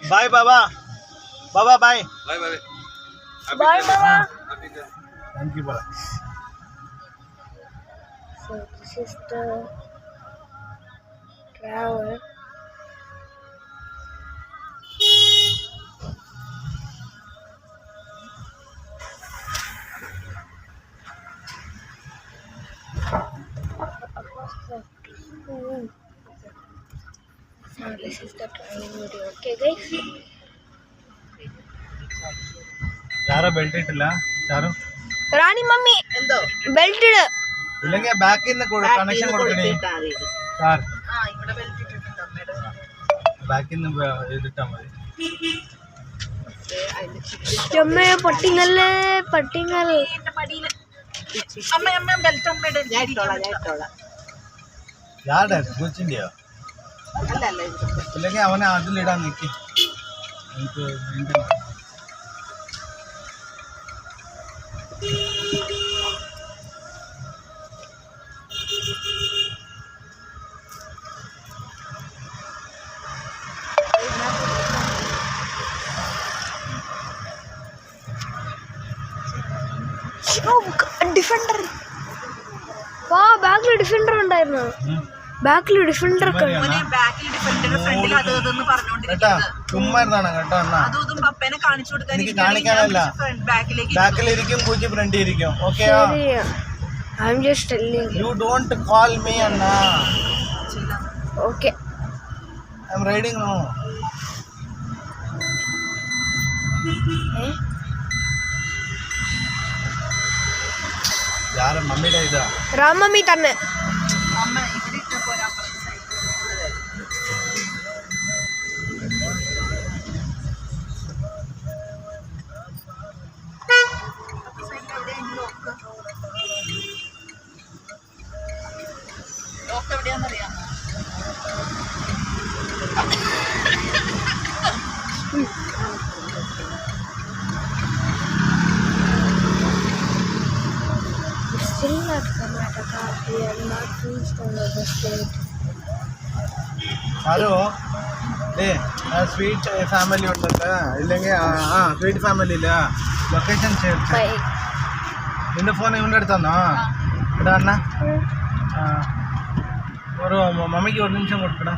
Bye, Baba. Baba, bye. Bye, bye. Bye, Baba. Thank you, Baba. So this is the travel. So this is the traveling video. Okay, guys. ಯಾರೋ belt ಇಟ್ಟಿಲ್ಲ ಯಾರು Rani mummy. Belt it. ഇല്ലെങ്കിൽ ബാക്കിൽ നിന്ന് connection കൊടുക്കണേ sir ബാക്കിൽ നിന്ന് ഇതിട്ടാ മതി ചമ്മ പട്ടിങ്ങല്ലേ പട്ടിങ്ങൽ ಯಾರ ಗೊತ್ತಿದೆಯೋ ಇല്ലെങ്കിൽ ಅವನೇ അതിലിടാ നിൽക്കി എനിക്ക് ഡിഫൻഡർ വാ ബാക്കിൽ ഡിഫൻഡർ ഉണ്ടായിരുന്നു ബാക്കിൽ ഡിഫൻഡർ ഒക്കെ കേട്ടാ ചുമ്മാ ഇരുന്നാണ് കേട്ടോ അണ്ണാ എനിക്ക് കാണിക്കാനല്ല ബാക്കിലിരിക്കും പൂജി ഫ്രണ്ട് ഇരിക്കും okay I am just telling you don't call me അണ്ണാ okay I am riding no ಯಾರ ಮಮ್ಮಿಡ ಇದ ರಾಮಮ್ಮಿ തന്നെ Still not Karnataka. We are not reached another state. Hello ഏ സ്വീറ്റ് ഫാമിലി ഉണ്ടല്ലോ ഇല്ലെങ്കിൽ സ്വീറ്റ് ഫാമിലി ഇല്ല ലൊക്കേഷൻ Bye. നിന്റെ ഫോൺ ഇവൻ്റെ അടുത്താന്നോ എടാ അണ്ണ ഒരു മമ്മിക്ക് ഒരു നിമിഷം കൊടുക്കടാ